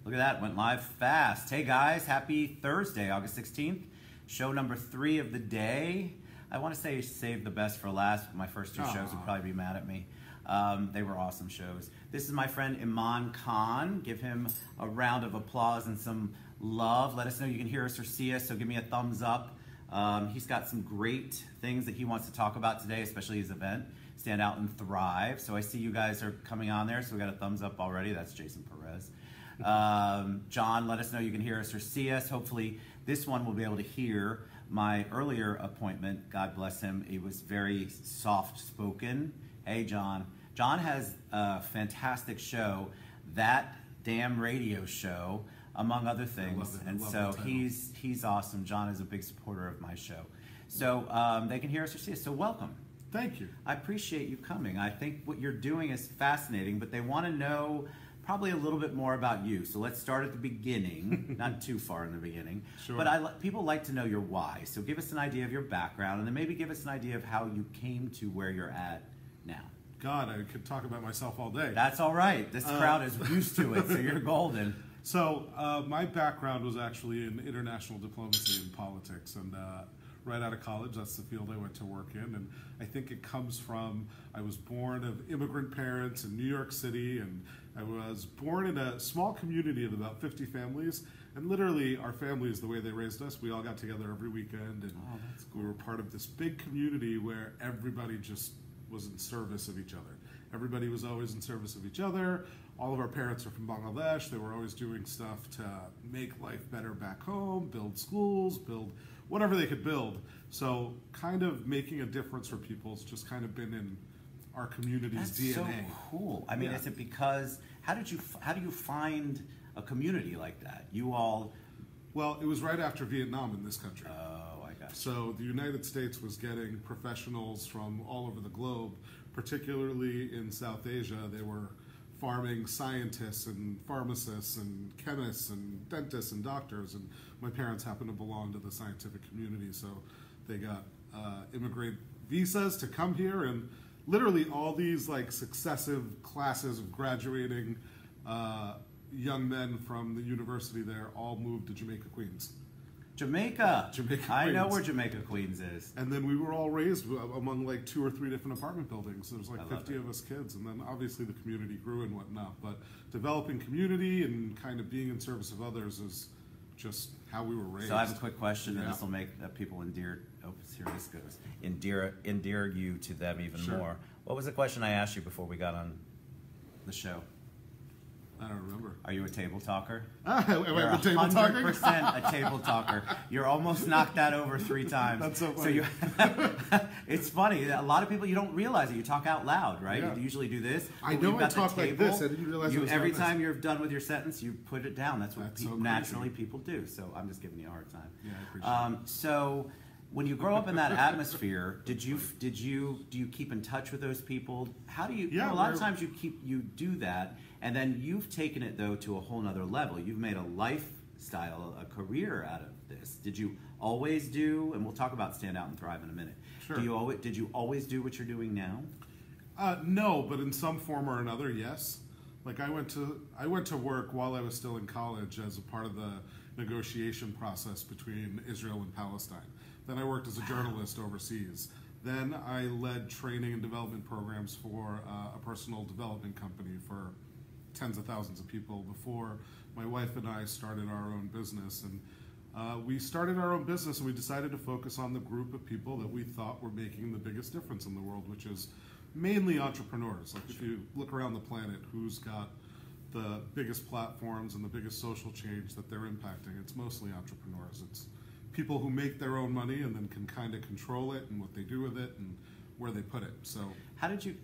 Look at that, went live fast. Hey guys, happy Thursday, August 16th. Show number 3 of the day. I want to say save the best for last, but my first 2 shows would probably be mad at me. They were awesome shows. This is my friend Iman Khan. Give him a round of applause and some love. Let us know you can hear us or see us, so give me a thumbs up. He's got some great things that he wants to talk about today, especially his event, Stand Out and Thrive. So I see you guys are coming on there, so we got a thumbs up already. That's Jason Perez. John, let us know you can hear us or see us. Hopefully this one will be able to hear my earlier appointment. God bless him. It was very soft spoken. Hey, John. John has a fantastic show, That Damn Radio Show, among other things. And so he's awesome. John is a big supporter of my show. So they can hear us or see us. So welcome. Thank you. I appreciate you coming. I think what you're doing is fascinating, but they want to know probably a little bit more about you. So let's start at the beginning, not too far in the beginning. Sure. But people like to know your why. So give us an idea of your background, and then maybe give us an idea of how you came to where you're at now. God, I could talk about myself all day. That's all right. This crowd is used to it, so you're golden. So my background was actually in international diplomacy and politics, and right out of college, that's the field I went to work in. And I think it comes from, I was born of immigrant parents in New York City, and I was born in a small community of about 50 families. And literally, our families, the way they raised us, we all got together every weekend, and we were part of this big community where everybody just was in service of each other. Everybody was always in service of each other. All of our parents are from Bangladesh. They were always doing stuff to make life better back home, build schools, build whatever they could build. So kind of making a difference for people has just kind of been in our community's DNA. That's so cool. I mean, is it because, how do you find a community like that? You all... Well, it was right after Vietnam in this country. Oh, I got you. So the United States was getting professionals from all over the globe, particularly in South Asia. They were farming scientists and pharmacists and chemists and dentists and doctors, and my parents happened to belong to the scientific community, so they got immigrant visas to come here, and literally all these like successive classes of graduating young men from the university there all moved to Jamaica, Queens. Jamaica. Queens. I know where Jamaica, Queens is. And then we were all raised among like 2 or 3 different apartment buildings. There was like 50 of us kids, and then obviously the community grew and whatnot. But developing community and kind of being in service of others is just how we were raised. So I have a quick question, and this will make people endear. Oh, here this goes. Endear you to them even more. What was the question I asked you before we got on the show? I don't remember. Are you a table talker? You're a table talking? 100% a table talker. You're almost knocked that over 3 times. That's so funny. It's funny. A lot of people, you don't realize it. You talk out loud, right? Yeah. You usually do this. I know I talk like this. I didn't realize it was every like time you're done with your sentence, you put it down. That's what so naturally people do. So I'm just giving you a hard time. Yeah, I appreciate it. So when you grow up in that atmosphere, do you keep in touch with those people? How do you? Yeah, a lot of times you do that, and then you've taken it though to a whole nother level. You've made a lifestyle, a career out of this. Did you always do? And we'll talk about Stand Out and Thrive in a minute. Sure. Did you always do what you're doing now? No, but in some form or another, yes. Like I went to work while I was still in college as a part of the negotiation process between Israel and Palestine. Then I worked as a journalist overseas. Then I led training and development programs for a personal development company for tens of thousands of people before my wife and I started our own business. And we started our own business, and we decided to focus on the group of people that we thought were making the biggest difference in the world, which is mainly entrepreneurs. Like if you look around the planet, who's got the biggest platforms and the biggest social change that they're impacting? It's mostly entrepreneurs. It's people who make their own money and then can kind of control it and what they do with it and where they put it. So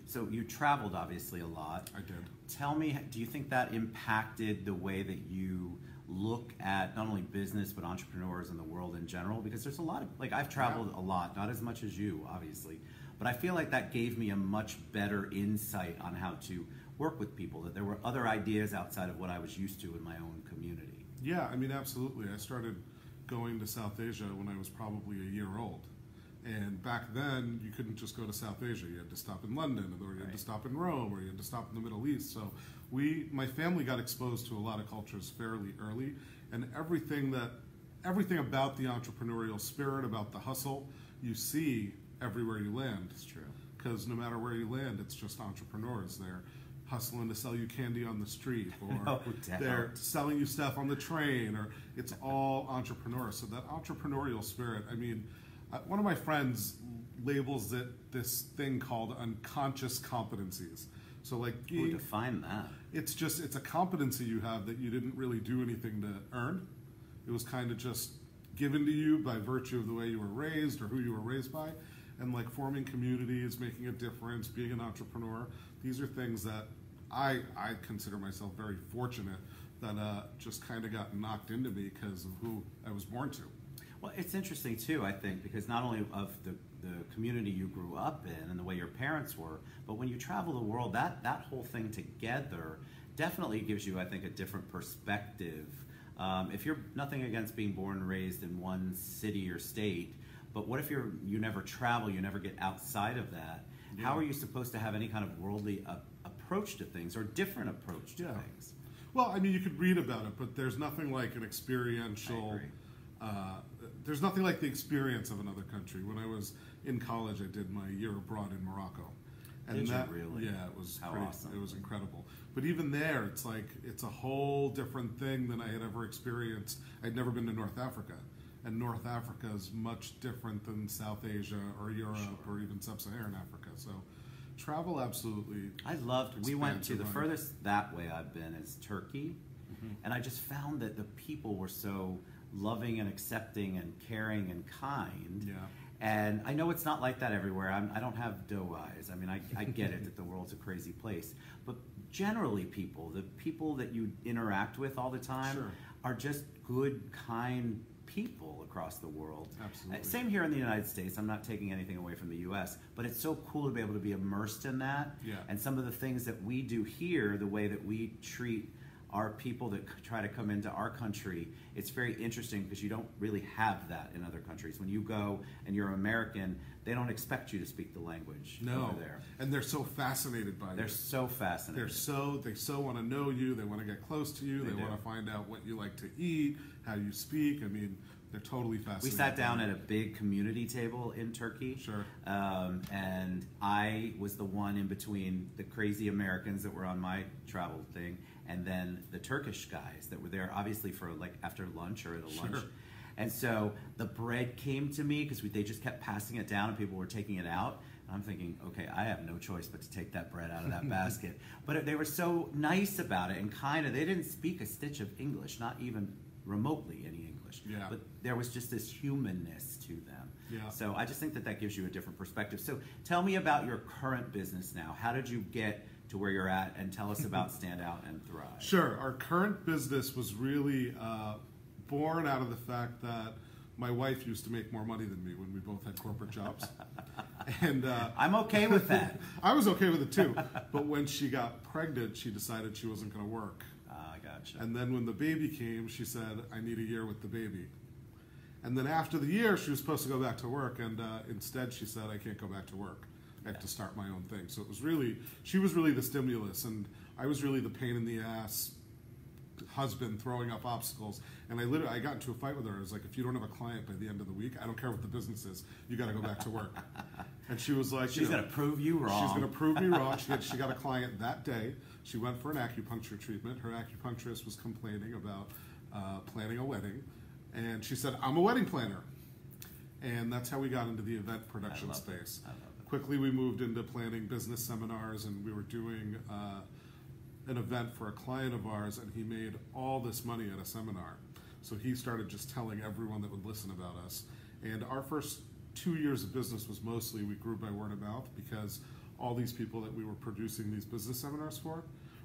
so you traveled obviously a lot. I did. Tell me, do you think that impacted the way that you look at not only business but entrepreneurs in the world in general? Because there's a lot of, like, I've traveled a lot, not as much as you obviously, but I feel like that gave me a much better insight on how to work with people, that there were other ideas outside of what I was used to in my own community. Yeah, I mean, absolutely. I started going to South Asia when I was probably a year old. And back then, you couldn't just go to South Asia. You had to stop in London, or you had to stop in Rome, or you had to stop in the Middle East. So my family got exposed to a lot of cultures fairly early, and everything about the entrepreneurial spirit, about the hustle, you see everywhere you land. It's true. Because no matter where you land, it's just entrepreneurs. They're hustling to sell you candy on the street, or they're selling you stuff on the train, or it's all entrepreneurs. So that entrepreneurial spirit, I mean, one of my friends labels it this thing called unconscious competencies. So like, define that. It's a competency you have that you didn't really do anything to earn. It was kind of just given to you by virtue of the way you were raised or who you were raised by. And like forming communities, making a difference, being an entrepreneur, these are things that I consider myself very fortunate that just kind of got knocked into me because of who I was born to. Well, it's interesting too, I think, because not only of the community you grew up in and the way your parents were, but when you travel the world, that whole thing together definitely gives you, I think, a different perspective. If you're nothing against being born and raised in one city or state, but what if you never travel, you never get outside of that? Yeah. How are you supposed to have any kind of worldly approach to things or different approach to things? Well, I mean, you could read about it, but there's nothing like an experiential... there's nothing like the experience of another country. When I was in college, I did my year abroad in Morocco. And did you really? Yeah, it was awesome. It was incredible. But even there, it's like, it's a whole different thing than I had ever experienced. I'd never been to North Africa. And North Africa is much different than South Asia or Europe or even Sub-Saharan Africa. So travel absolutely. We went to the furthest that way I've been is Turkey. And I just found that the people were so loving and accepting and caring and kind. Yeah. And I know it's not like that everywhere. I don't have doe eyes. I mean, I get it that the world's a crazy place. But generally the people that you interact with all the time are just good, kind people across the world. Absolutely. Same here in the United States. I'm not taking anything away from the U.S., but it's so cool to be able to be immersed in that. Yeah. And some of the things that we do here, the way that we treat our people that try to come into our country, it's very interesting because you don't really have that in other countries. When you go and you're American, they don't expect you to speak the language over there. And they're so fascinated by you. They're so fascinated. They so want to know you. They want to get close to you. They want to find out what you like to eat, how you speak. I mean, they're totally fascinated. We sat down at a big community table in Turkey. Sure. And I was the one in between the crazy Americans that were on my travel thing and then the Turkish guys that were there obviously for like after lunch or at a lunch. And so the bread came to me because they just kept passing it down and people were taking it out. And I'm thinking, okay, I have no choice but to take that bread out of that basket. But they were so nice about it and kind of, they didn't speak a stitch of English, not even remotely any English. Yeah. But there was just this humanness to them. Yeah. So I just think that gives you a different perspective. So tell me about your current business now. How did you get to where you're at, and tell us about Stand Out and Thrive. Sure. Our current business was really born out of the fact that my wife used to make more money than me when we both had corporate jobs. And I'm okay with that. I was okay with it too. But when she got pregnant, she decided she wasn't going to work. I gotcha. And then when the baby came, she said, I need a year with the baby. And then after the year, she was supposed to go back to work, and instead she said, I can't go back to work. I have to start my own thing. So it was really, she was really the stimulus, and I was really the pain in the ass husband throwing up obstacles. And I got into a fight with her. I was like, if you don't have a client by the end of the week, I don't care what the business is, you got to go back to work. And she was like, she's going to prove you wrong. She's going to prove me wrong. She got a client that day. She went for an acupuncture treatment. Her acupuncturist was complaining about planning a wedding. And she said, I'm a wedding planner. And that's how we got into the event production space. Quickly, we moved into planning business seminars, and we were doing an event for a client of ours, and he made all this money at a seminar. So he started just telling everyone that would listen about us. And our first 2 years of business was mostly, we grew by word of mouth, because all these people that we were producing these business seminars for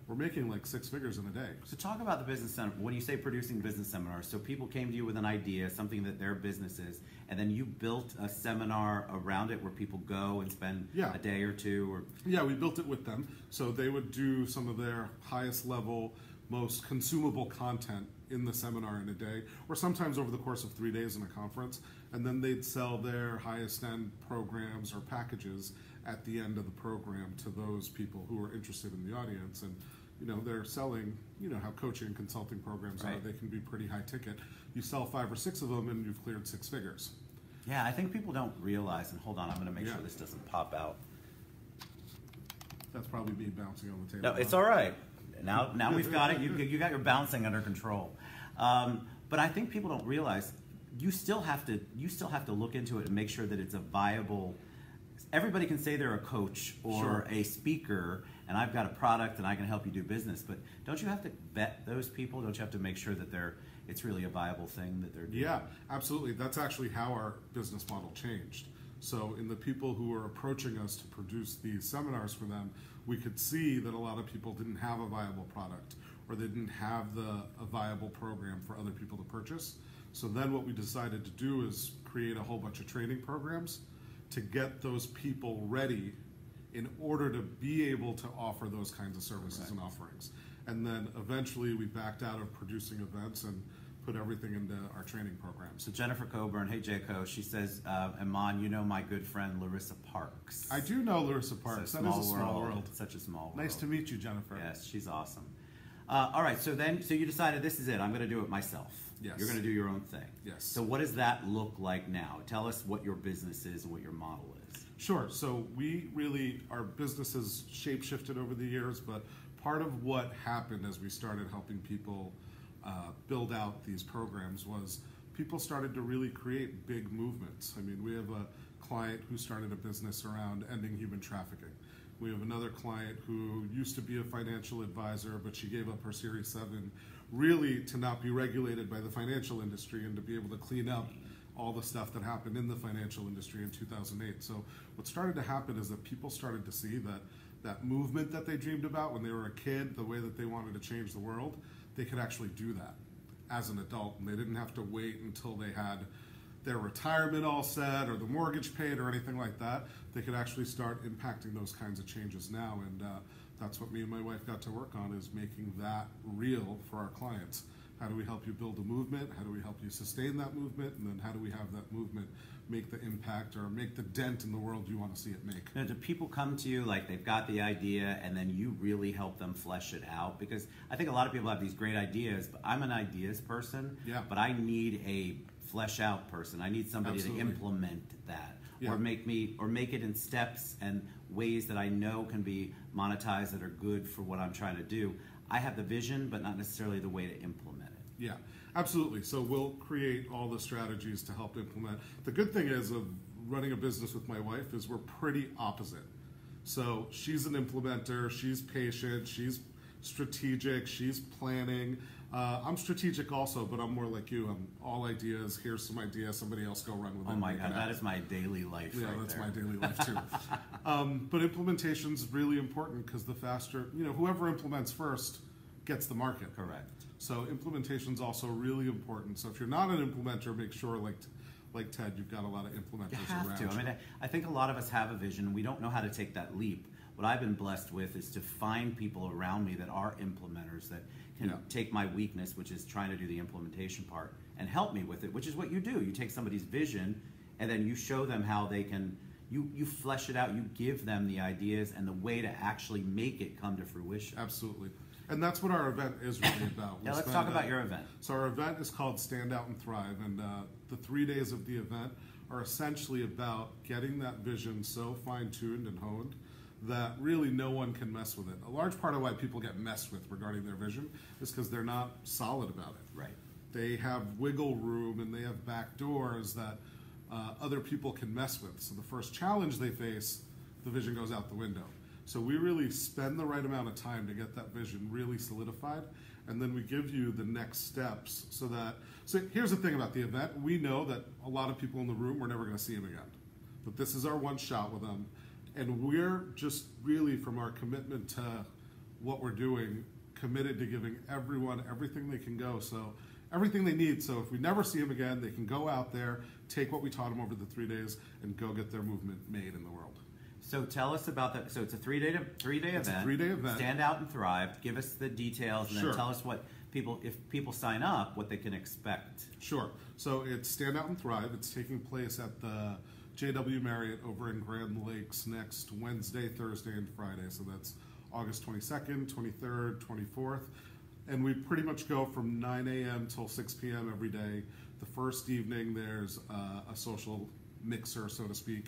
were making like 6 figures in a day. So talk about the business seminar. When you say producing business seminars, so people came to you with an idea, something that their business is, and then you built a seminar around it where people go and spend a day or two? Or Yeah, we built it with them. So they would do some of their highest level most consumable content in the seminar in a day, or sometimes over the course of 3 days in a conference, and then they'd sell their highest end programs or packages at the end of the program to those people who are interested in the audience. And they're selling, how coaching and consulting programs are. They can be pretty high ticket. You sell 5 or 6 of them and you've cleared 6 figures. Yeah, I think people don't realize, and hold on, I'm going to make sure this doesn't pop out. That's probably me bouncing on the table. No, it's all right. Now we've got it. You got your bouncing under control. But I think people don't realize you still have to look into it and make sure that it's a viable. Everybody can say they're a coach or a speaker, and I've got a product and I can help you do business. But don't you have to vet those people? Don't you have to make sure that it's really a viable thing that they're doing? Yeah, absolutely. That's actually how our business model changed. So in the people who were approaching us to produce these seminars for them, we could see that a lot of people didn't have a viable product, or they didn't have a viable program for other people to purchase. So then what we decided to do is create a whole bunch of training programs to get those people ready in order to be able to offer those kinds of services and offerings. And then eventually we backed out of producing events and put everything into our training programs. So Jennifer Coburn, hey Jaco, she says, Iman, you know my good friend Larissa Parks. I do know Larissa Parks. That is a small world. Such a small world. Nice to meet you, Jennifer. Yes, she's awesome. All right, so you decided this is it. I'm going to do it myself. Yes. You're going to do your own thing. Yes. So what does that look like now? Tell us what your business is and what your model is. Sure. So our business has shape-shifted over the years, but part of what happened as we started helping people build out these programs was people started to really create big movements. I mean, we have a client who started a business around ending human trafficking. We have another client who used to be a financial advisor, but she gave up her Series 7 really to not be regulated by the financial industry and to be able to clean up all the stuff that happened in the financial industry in 2008. So what started to happen is that people started to see that movement that they dreamed about when they were a kid, the way that they wanted to change the world, they could actually do that as an adult, and they didn't have to wait until they had their retirement all set or the mortgage paid or anything like that. They could actually start impacting those kinds of changes now, and that's what me and my wife got to work on, is making that real for our clients. How do we help you build a movement? How do we help you sustain that movement? And then how do we have that movement make the impact or make the dent in the world you want to see it make? Now, do people come to you like they've got the idea and then you really help them flesh it out? Because I think a lot of people have these great ideas, but I'm an ideas person, but I need a flesh out person. I need somebody to implement that. Or make it in steps and ways that I know can be monetized that are good for what I'm trying to do. I have the vision, but not necessarily the way to implement it. Yeah, absolutely. So we'll create all the strategies to help implement. The good thing is of running a business with my wife is we're pretty opposite. So she's an implementer, she's patient, she's strategic, she's planning. I'm strategic also, but I'm more like you. I'm all ideas. Here's some ideas. Somebody else go run with it. Oh my God, that is my daily life. Yeah, right that's there. my daily life too. But implementation's really important because the faster, whoever implements first gets the market. Correct. So implementation's also really important. So if you're not an implementer, make sure, like Ted, you've got a lot of implementers You have around. to. I mean, I think a lot of us have a vision and we don't know how to take that leap. What I've been blessed with is to find people around me that are implementers that can take my weakness, which is trying to do the implementation part, and help me with it, which is what you do. You take somebody's vision and then you show them how they can, you flesh it out, you give them the ideas and the way to actually make it come to fruition. Absolutely. And that's what our event is really about. Yeah, let's talk about your event. So our event is called Stand Out and Thrive, and the 3 days of the event are essentially about getting that vision so fine-tuned and honed that really no one can mess with it. A large part of why people get messed with regarding their vision is because they're not solid about it. Right. They have wiggle room and they have back doors that other people can mess with. So the first challenge they face, the vision goes out the window. So we really spend the right amount of time to get that vision really solidified, and then we give you the next steps so here's the thing about the event. We know that a lot of people in the room, we're never going to see them again. But this is our one shot with them, and we're just really, from our commitment to what we're doing, committed to giving everyone everything they can go. So everything they need. So if we never see them again, they can go out there, take what we taught them over the 3 days, and go get their movement made in the world. So tell us about that. So it's a three-day event. A 3-day event. Stand out and thrive. Give us the details, and then tell us what if people sign up, what they can expect. Sure. So it's Stand Out and Thrive. It's taking place at the JW Marriott over in Grand Lakes next Wednesday, Thursday, and Friday. So that's August 22nd, 23rd, 24th. And we pretty much go from 9 a.m. till 6 p.m. every day. The first evening, there's a social mixer, so to speak.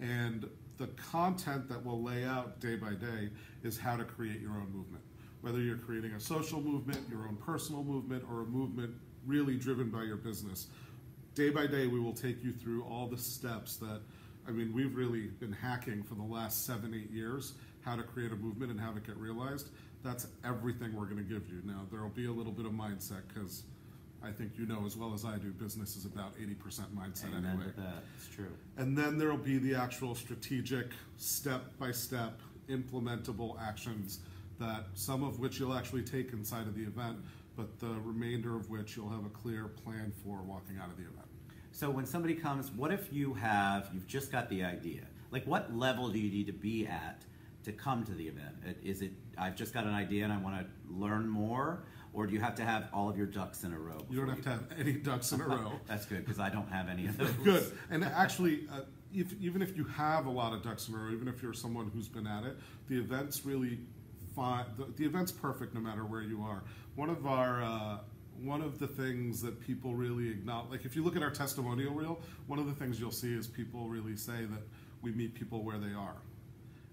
And the content that we'll lay out day by day is how to create your own movement. Whether you're creating a social movement, your own personal movement, or a movement really driven by your business. Day by day, we will take you through all the steps that, I mean, we've really been hacking for the last 7-8 years, how to create a movement and have it get realized. That's everything we're going to give you. Now, there will be a little bit of mindset because I think you know as well as I do, business is about 80% mindset anyway. That's true. And then there will be the actual strategic, step-by-step, implementable actions that some of which you'll actually take inside of the event, but the remainder of which you'll have a clear plan for walking out of the event. So when somebody comes, what if you've just got the idea? Like what level do you need to be at to come to the event? Is it, I've just got an idea and I want to learn more? Or do you have to have all of your ducks in a row? You don't have to have any ducks in a row. That's good, because I don't have any of those. Good. And actually, even if you have a lot of ducks in a row, even if you're someone who's been at it, the event's really fine. The event's perfect no matter where you are. One of the things that people really acknowledge, like if you look at our testimonial reel, one of the things you'll see is people really say that we meet people where they are.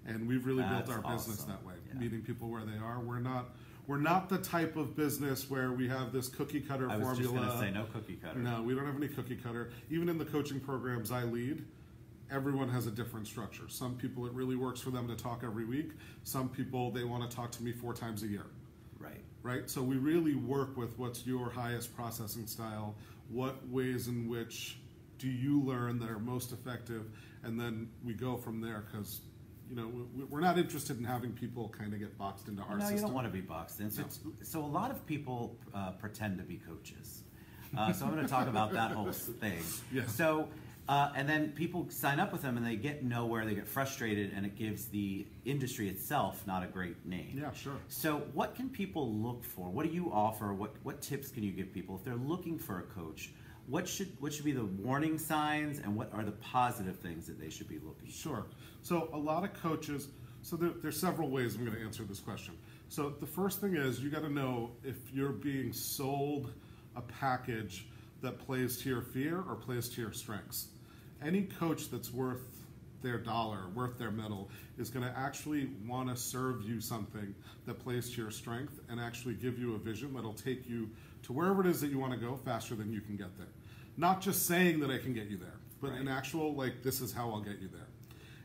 And we've really built our business that way, meeting people where they are. We're not the type of business where we have this cookie cutter formula. I was just going to say no cookie cutter. No, we don't have any cookie cutter. Even in the coaching programs I lead, everyone has a different structure. Some people, it really works for them to talk every week. Some people, they want to talk to me 4 times a year. Right? So we really work with what's your highest processing style, what ways in which do you learn that are most effective, and then we go from there because, you know, we're not interested in having people kind of get boxed into our system. No, you don't want to be boxed in. So a lot of people pretend to be coaches. So I'm going to talk about that whole thing. Yeah. So, and then people sign up with them and they get nowhere, they get frustrated, and it gives the industry itself not a great name. Yeah, sure. So what can people look for? What do you offer? What tips can you give people if they're looking for a coach? What should be the warning signs, and what are the positive things that they should be looking for? Sure. So a lot of coaches, so there's several ways I'm going to answer this question. So the first thing is you got to know if you're being sold a package that plays to your fear or plays to your strengths. Any coach that's worth their dollar, worth their medal, is going to actually want to serve you something that plays to your strength and actually give you a vision that'll take you to wherever it is that you want to go faster than you can get there. Not just saying that I can get you there, but an actual, like, this is how I'll get you there.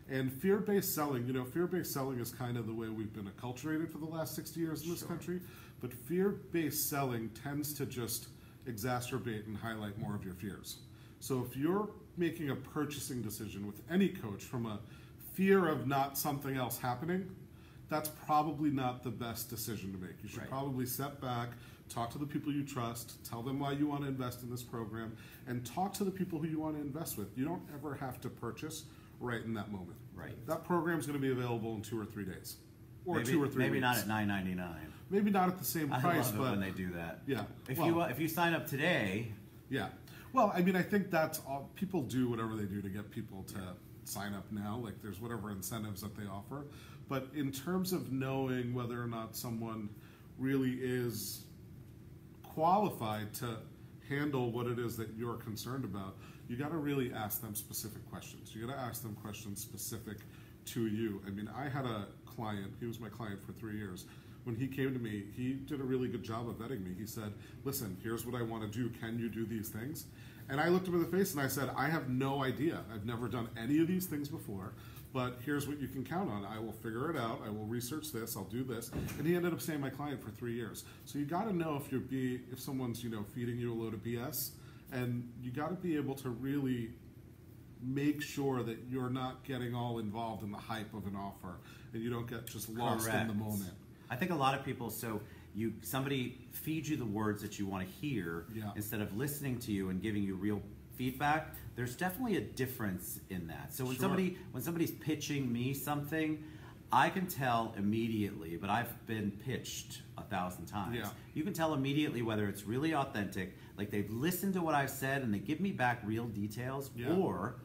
And fear-based selling, you know, fear-based selling is kind of the way we've been acculturated for the last 60 years in this country, but fear-based selling tends to just exacerbate and highlight more of your fears. So if you're making a purchasing decision with any coach from a fear of not something else happening, that's probably not the best decision to make. You should probably step back, talk to the people you trust, tell them why you want to invest in this program, and talk to the people who you want to invest with. You don't ever have to purchase right in that moment. That program's going to be available in 2 or 3 days. Or maybe, 2 or 3 maybe weeks. Not at $9.99. Maybe not at the same price. I love it but when they do that. Yeah. If you sign up today. Yeah. Well, I mean, I think that's all. People do whatever they do to get people to sign up now. Like, there's whatever incentives that they offer. But in terms of knowing whether or not someone really is qualified to handle what it is that you're concerned about, you got to really ask them specific questions. You got to ask them questions specific to you. I mean, I had a client. He was my client for 3 years. When he came to me, he did a really good job of vetting me. He said, listen, here's what I want to do. Can you do these things? And I looked him in the face and I said, I have no idea. I've never done any of these things before, but here's what you can count on. I will figure it out. I will research this. I'll do this. And he ended up staying my client for 3 years. So you got to know if someone's, you know, feeding you a load of BS, and you got to be able to really make sure that you're not getting all involved in the hype of an offer and you don't get just lost in the moment. I think a lot of people, somebody feeds you the words that you want to hear instead of listening to you and giving you real feedback, there's definitely a difference in that. So when Sure. when somebody's pitching me something, I can tell immediately, but I've been pitched 1,000 times. Yeah. You can tell immediately whether it's really authentic, like they've listened to what I've said and they give me back real details, Yeah. or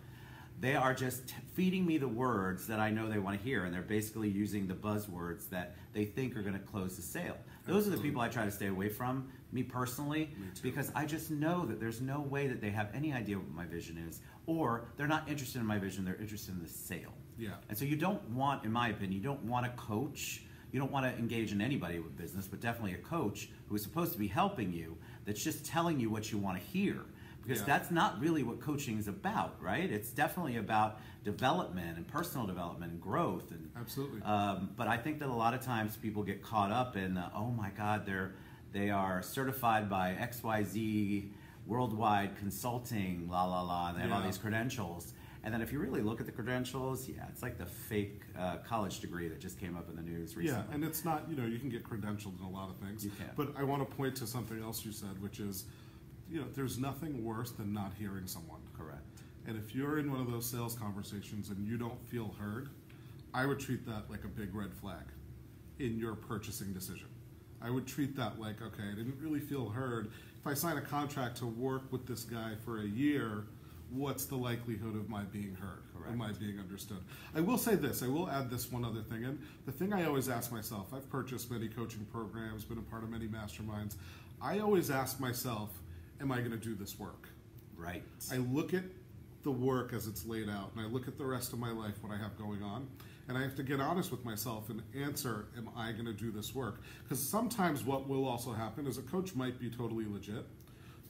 they are just feeding me the words that I know they want to hear, and they're basically using the buzzwords that they think are going to close the sale. Those are the people I try to stay away from, me personally, because I just know that there's no way that they have any idea what my vision is, or they're not interested in my vision, they're interested in the sale. Yeah. And so you don't want, in my opinion, you don't want a coach, you don't want to engage in anybody with business, but definitely a coach who is supposed to be helping you, that's just telling you what you want to hear. Because that's not really what coaching is about, right? It's definitely about development and personal development and growth. And, Absolutely. But I think that a lot of times people get caught up in, oh my God, they are certified by XYZ Worldwide Consulting, la la la, and they have all these credentials. And then if you really look at the credentials, it's like the fake college degree that just came up in the news recently. Yeah, and it's not, you can get credentialed in a lot of things. You can. But I want to point to something else you said, which is, there's nothing worse than not hearing someone. Correct. And if you're in one of those sales conversations and you don't feel heard, I would treat that like a big red flag in your purchasing decision. I would treat that like, okay, I didn't really feel heard. If I sign a contract to work with this guy for a year, what's the likelihood of my being heard? Correct. Am I being understood? I will say this, I will add this one other thing in. The thing I always ask myself, I've purchased many coaching programs, been a part of many masterminds. I always ask myself, am I going to do this work? Right. I look at the work as it's laid out, and I look at the rest of my life, what I have going on, and I have to get honest with myself and answer, am I going to do this work? Because sometimes what will also happen is a coach might be totally legit,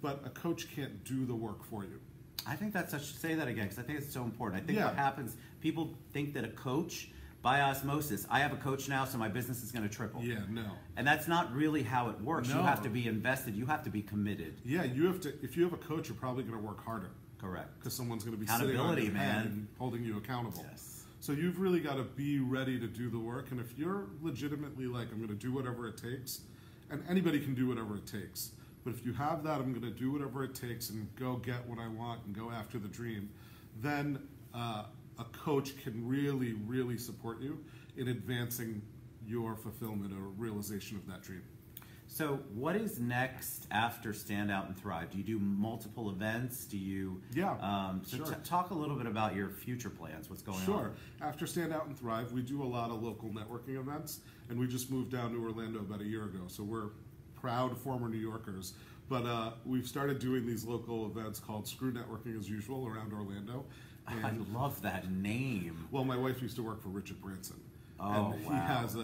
but a coach can't do the work for you. I think say that again, because I think it's so important. I think what happens, people think that a coach, by osmosis, I have a coach now, so my business is going to triple. Yeah, no. And that's not really how it works. No. You have to be invested. You have to be committed. Yeah, you have to. If you have a coach, you're probably going to work harder. Correct. Because someone's going to be sitting on your head and holding you accountable. Yes. So you've really got to be ready to do the work. And if you're legitimately like, I'm going to do whatever it takes, and anybody can do whatever it takes, but if you have that, I'm going to do whatever it takes and go get what I want and go after the dream, then a coach can really, really support you in advancing your fulfillment or realization of that dream. So what is next after Stand Out and Thrive? Do you do multiple events? Do you... Yeah, so sure. Talk a little bit about your future plans, what's going on. Sure. After Stand Out and Thrive, we do a lot of local networking events, and we just moved down to Orlando about a year ago, so we're proud former New Yorkers. But we've started doing these local events called Screw Networking as Usual around Orlando. And, I love that name. Well, my wife used to work for Richard Branson. Oh, and he wow. has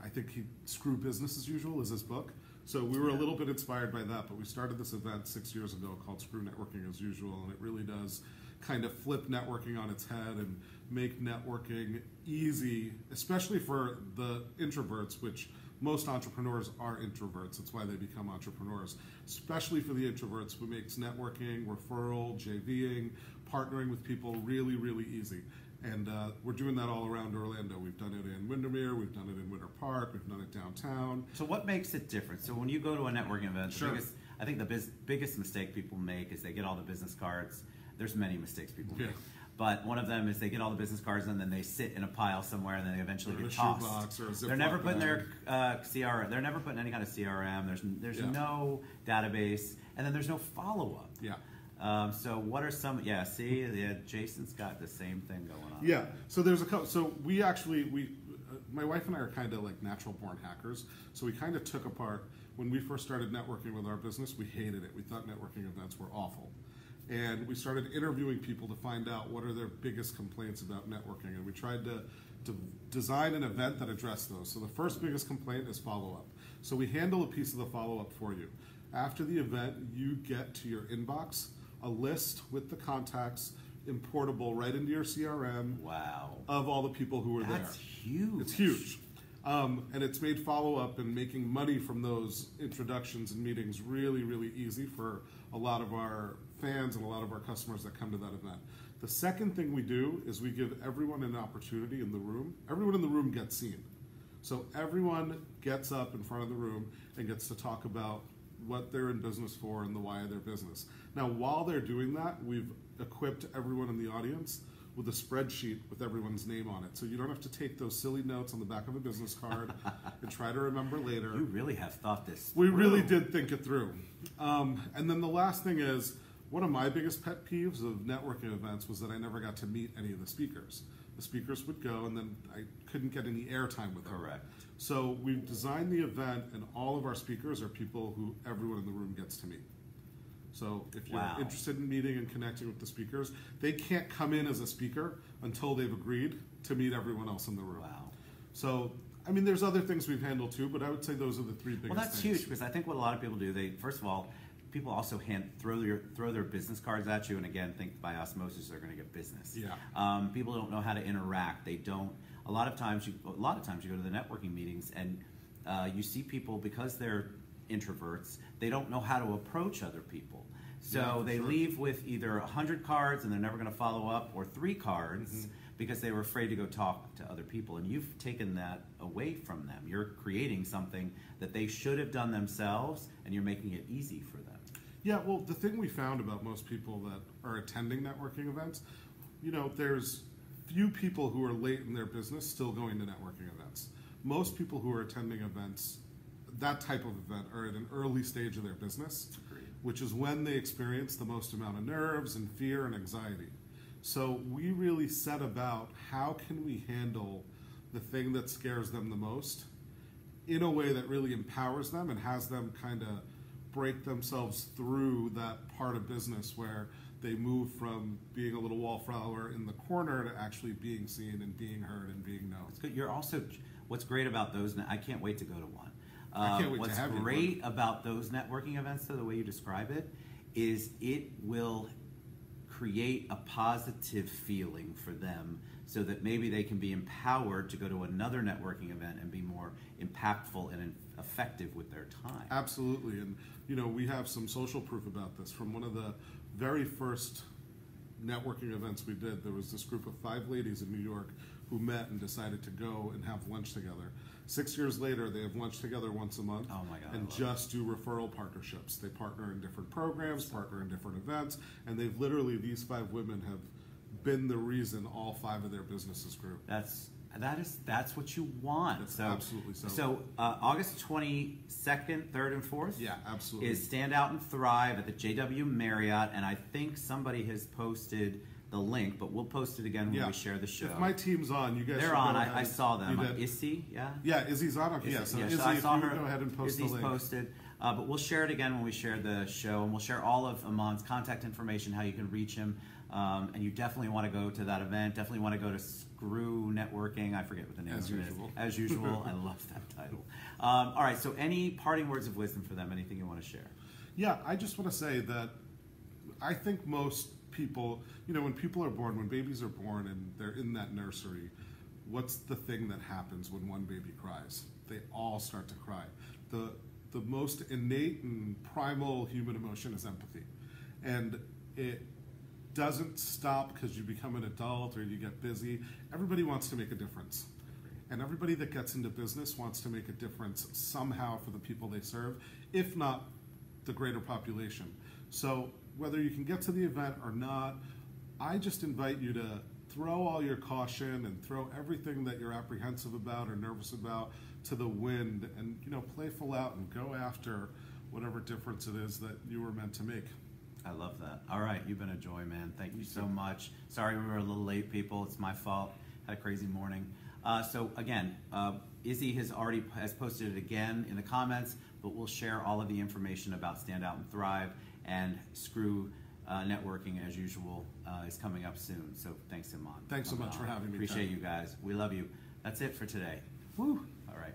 I think Screw Business as Usual is his book. So we were a little bit inspired by that, but we started this event 6 years ago called Screw Networking as Usual, and it really does kind of flip networking on its head and make networking easy, especially for the introverts, which most entrepreneurs are introverts. That's why they become entrepreneurs. Especially for the introverts, what makes networking, referral, JVing, partnering with people really, really easy. And we're doing that all around Orlando. We've done it in Windermere, we've done it in Winter Park, we've done it downtown. So what makes it different? So when you go to a networking event, Sure. I think the biggest mistake people make is they get all the business cards. There's many mistakes people make. But one of them is they get all the business cards and then they sit in a pile somewhere and then they eventually get tossed. Shoebox or a Ziploc They're never putting bag. their CRM. They're never putting any kind of CRM. There's no database, and then there's no follow up. Yeah. So what are some? Yeah. See, Jason's got the same thing going on. Yeah. So there's a couple. So we my wife and I are kind of like natural born hackers. So we kind of took apart when we first started networking with our business. We hated it. We thought networking events were awful. And we started interviewing people to find out what are their biggest complaints about networking. And we tried to design an event that addressed those. So the first biggest complaint is follow-up. So we handle a piece of the follow-up for you. After the event, you get to your inbox a list with the contacts importable right into your CRM. Wow. Of all the people who were there. That's huge. It's huge. And it's made follow-up and making money from those introductions and meetings really, really easy for a lot of our fans and a lot of our customers that come to that event. The second thing we do is we give everyone an opportunity in the room. Everyone in the room gets seen. So everyone gets up in front of the room and gets to talk about what they're in business for and the why of their business. Now, while they're doing that, we've equipped everyone in the audience with a spreadsheet with everyone's name on it. So you don't have to take those silly notes on the back of a business card and try to remember later. You really have thought this We through. really did think it through. And then the last thing is, one of my biggest pet peeves of networking events was that I never got to meet any of the speakers. The speakers would go, and then I couldn't get any airtime with them. Correct. So we've designed the event, and all of our speakers are people who everyone in the room gets to meet. So if you're Wow. interested in meeting and connecting with the speakers, they can't come in as a speaker until they've agreed to meet everyone else in the room. Wow. So, I mean, there's other things we've handled too, but I would say those are the three biggest Well, that's things. huge, because I think what a lot of people do, they first of all, people also throw their business cards at you, and again, think by osmosis they're going to get business. Yeah. People don't know how to interact. They don't. A lot of times you go to the networking meetings, and you see people, because they're introverts, they don't know how to approach other people. So Yeah, they sure. leave with either 100 cards and they're never going to follow up, or 3 cards because they were afraid to go talk to other people. And you've taken that away from them. You're creating something that they should have done themselves, and you're making it easy for them. Yeah, well, the thing we found about most people that are attending networking events, there's few people who are late in their business still going to networking events. Most people who are attending events, that type of event, are at an early stage of their business, Agreed. which is when they experience the most amount of nerves and fear and anxiety. So we really set about how can we handle the thing that scares them the most in a way that really empowers them and has them kind of break themselves through that part of business where they move from being a little wallflower in the corner to actually being seen and being heard and being known. It's good. You're also, what's great about those, I can't wait to go to one. I can't wait what's to have you at great about those networking events, though, the way you describe it, is it will create a positive feeling for them, so that maybe they can be empowered to go to another networking event and be more impactful and effective with their time. Absolutely, and we have some social proof about this. From one of the very first networking events we did, there was this group of 5 ladies in New York who met and decided to go and have lunch together. 6 years later, they have lunch together once a month. Oh my God, and just do referral partnerships. They partner in different programs, partner in different events, and they've literally, these 5 women have been the reason all 5 of their businesses grew. That's what you want. That's absolutely so. So August 22nd, 3rd, and 4th. Yeah, absolutely. Is Stand Out and Thrive at the JW Marriott, and I think somebody has posted the link, but we'll post it again when we share the show. If my team's on, you guys They're should on. go ahead. I saw them. You did. Izzy, yeah? Yeah, Izzy's on. Okay, Izzy, so yeah, Izzy, so I if saw you her. would go ahead and post Izzy's the link. posted. But we'll share it again when we share the show, and we'll share all of Iman's contact information, how you can reach him. And you definitely want to go to that event. Definitely want to go to Screw Networking. I forget what the name As of it usual. is. As usual. I love that title. All right, so any parting words of wisdom for them? Anything you want to share? Yeah, I just want to say that I think most people, when people are born, when babies are born and they're in that nursery, what's the thing that happens when one baby cries? They all start to cry. The most innate and primal human emotion is empathy. And it doesn't stop because you become an adult or you get busy. Everybody wants to make a difference. And everybody that gets into business wants to make a difference somehow for the people they serve, if not the greater population. So whether you can get to the event or not, I just invite you to throw all your caution and throw everything that you're apprehensive about or nervous about to the wind and, play full out and go after whatever difference it is that you were meant to make. I love that. All right, you've been a joy, man. Thank you so much. Sorry we were a little late, people. It's my fault. Had a crazy morning. So again, Izzy has posted it again in the comments, but we'll share all of the information about Stand Out and Thrive, and Screw Networking, as usual, is coming up soon. So thanks, Iman. Thanks so much for having me, Appreciate Ted. you guys. We love you. That's it for today. Woo. All right.